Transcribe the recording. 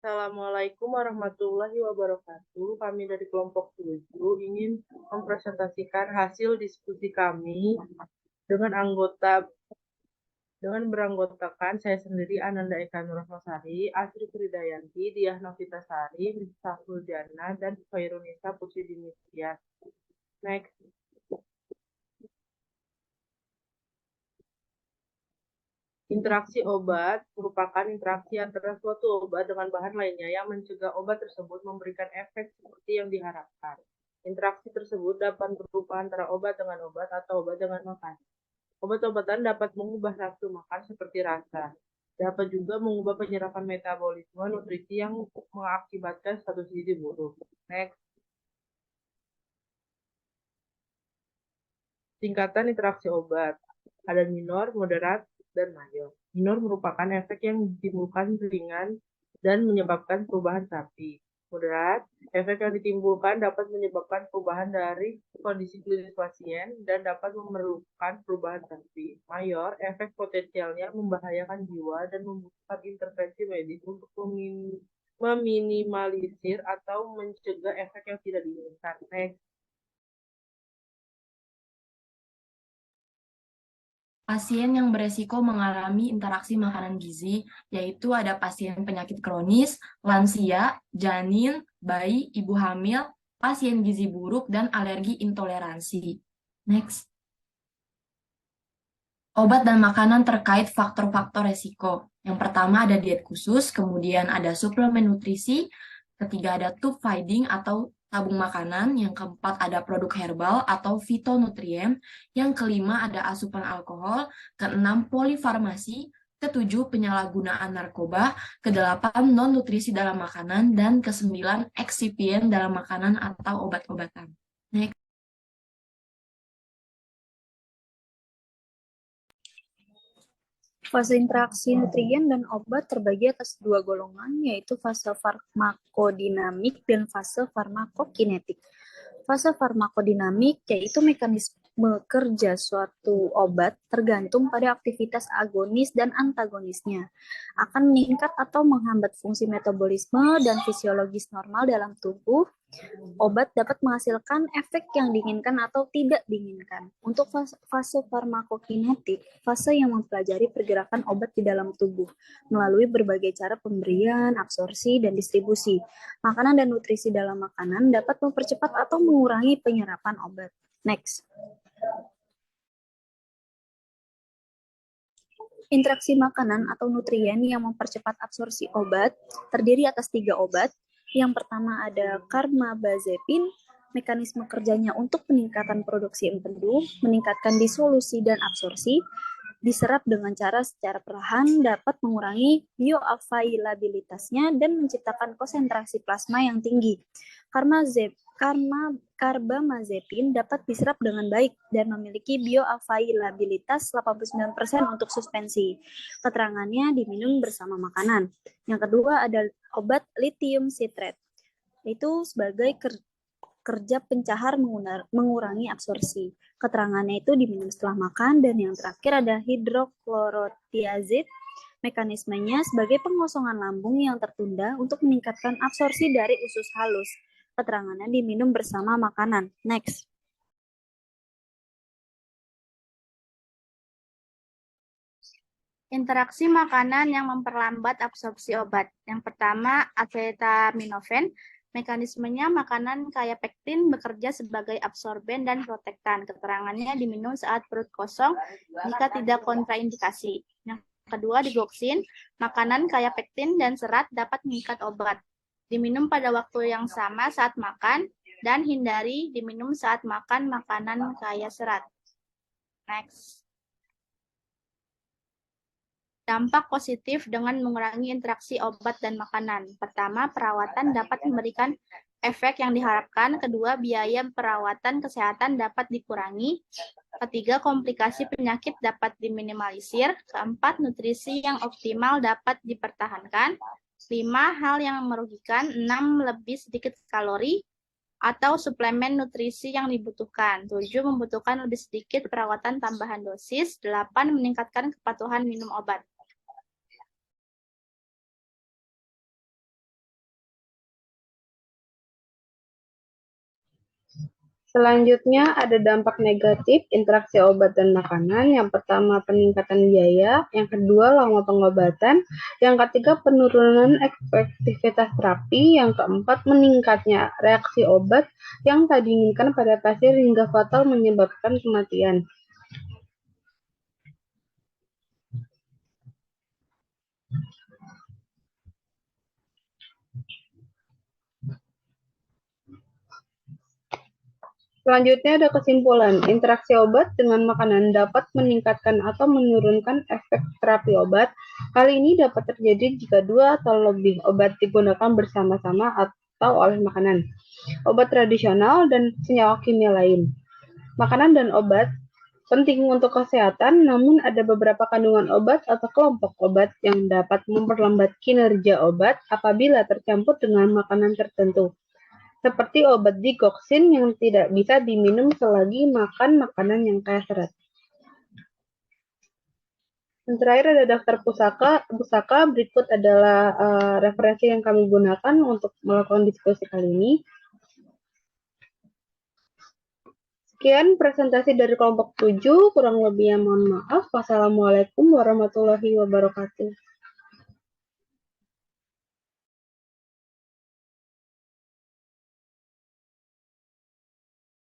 Assalamualaikum warahmatullahi wabarakatuh. Kami dari kelompok 7 ingin mempresentasikan hasil diskusi kami dengan beranggotakan saya sendiri Ananda Eka Nurhasari, Asri Fridayanti, Diah Novitasari, Miftahul Jana, dan Khairunisa Putri Dimitrias. Next. Interaksi obat merupakan interaksi antara suatu obat dengan bahan lainnya yang mencegah obat tersebut memberikan efek seperti yang diharapkan. Interaksi tersebut dapat berupa antara obat dengan obat atau obat dengan makanan. Obat-obatan dapat mengubah nafsu makan seperti rasa. Dapat juga mengubah penyerapan metabolisme nutrisi yang mengakibatkan status gizi buruk. Next. Tingkatan interaksi obat. Ada minor, moderat, dan mayor. Minor merupakan efek yang ditimbulkan ringan dan menyebabkan perubahan sapi. Moderat, efek yang ditimbulkan dapat menyebabkan perubahan dari kondisi klinis pasien dan dapat memerlukan perubahan sapi. Mayor, efek potensialnya membahayakan jiwa dan membutuhkan intervensi medis untuk meminimalisir atau mencegah efek yang tidak diinginkan. Next. Pasien yang beresiko mengalami interaksi makanan gizi, yaitu ada pasien penyakit kronis, lansia, janin, bayi, ibu hamil, pasien gizi buruk, dan alergi intoleransi. Next. Obat dan makanan terkait faktor-faktor resiko. Yang pertama ada diet khusus, kemudian ada suplemen nutrisi, ketiga ada tube feeding atau tabung makanan, yang keempat ada produk herbal atau fitonutrien, yang kelima ada asupan alkohol, keenam polifarmasi, ketujuh penyalahgunaan narkoba, kedelapan non-nutrisi dalam makanan, dan kesembilan eksipien dalam makanan atau obat-obatan. Next. Fase interaksi nutrien dan obat terbagi atas dua golongan, yaitu fase farmakodinamik dan fase farmakokinetik. Fase farmakodinamik yaitu mekanisme kerja suatu obat tergantung pada aktivitas agonis dan antagonisnya, akan meningkat atau menghambat fungsi metabolisme dan fisiologis normal dalam tubuh. Obat dapat menghasilkan efek yang diinginkan atau tidak diinginkan. Untuk fase farmakokinetik, fase yang mempelajari pergerakan obat di dalam tubuh melalui berbagai cara pemberian, absorpsi, dan distribusi. Makanan dan nutrisi dalam makanan dapat mempercepat atau mengurangi penyerapan obat. Next. Interaksi makanan atau nutrien yang mempercepat absorpsi obat terdiri atas 3 obat. Yang pertama ada carbamazepin, mekanisme kerjanya untuk peningkatan produksi empedu, meningkatkan disolusi dan absorpsi, diserap dengan cara secara perlahan dapat mengurangi bioavailabilitasnya dan menciptakan konsentrasi plasma yang tinggi. Carbamazepin dapat diserap dengan baik dan memiliki bioavailabilitas 89% untuk suspensi. Keterangannya diminum bersama makanan. Yang kedua ada obat lithium citrate. Itu sebagai kerja pencahar mengurangi absorpsi. Keterangannya itu diminum setelah makan. Dan yang terakhir ada hidroklorotiazid. Mekanismenya sebagai pengosongan lambung yang tertunda untuk meningkatkan absorpsi dari usus halus. Keterangannya diminum bersama makanan. Next. Interaksi makanan yang memperlambat absorpsi obat. Yang pertama, acetaminophen. Mekanismenya makanan kaya pektin bekerja sebagai absorben dan protektan. Keterangannya diminum saat perut kosong jika tidak kontraindikasi. Yang kedua, digoxin. Makanan kaya pektin dan serat dapat mengikat obat. Diminum pada waktu yang sama saat makan dan hindari diminum saat makan makanan kaya serat. Next. Dampak positif dengan mengurangi interaksi obat dan makanan. Pertama, perawatan dapat memberikan efek yang diharapkan. Kedua, biaya perawatan kesehatan dapat dikurangi. Ketiga, komplikasi penyakit dapat diminimalisir. Keempat, nutrisi yang optimal dapat dipertahankan. 5, hal yang merugikan. 6, lebih sedikit kalori atau suplemen nutrisi yang dibutuhkan. 7, membutuhkan lebih sedikit perawatan tambahan dosis. 8, meningkatkan kepatuhan minum obat. Selanjutnya ada dampak negatif interaksi obat dan makanan. Yang pertama peningkatan biaya, yang kedua lama pengobatan, yang ketiga penurunan efektivitas terapi, yang keempat meningkatnya reaksi obat yang tak diinginkan pada pasien hingga fatal menyebabkan kematian. Selanjutnya ada kesimpulan, interaksi obat dengan makanan dapat meningkatkan atau menurunkan efek terapi obat. Hal ini dapat terjadi jika 2 atau lebih obat digunakan bersama-sama atau oleh makanan, obat tradisional, dan senyawa kimia lain. Makanan dan obat penting untuk kesehatan, namun ada beberapa kandungan obat atau kelompok obat yang dapat memperlambat kinerja obat apabila tercampur dengan makanan tertentu, seperti obat digoksin yang tidak bisa diminum selagi makan makanan yang kaya serat. Dan terakhir ada daftar pusaka. Berikut adalah referensi yang kami gunakan untuk melakukan diskusi kali ini. Sekian presentasi dari kelompok 7, kurang lebihnya mohon maaf. Wassalamualaikum warahmatullahi wabarakatuh.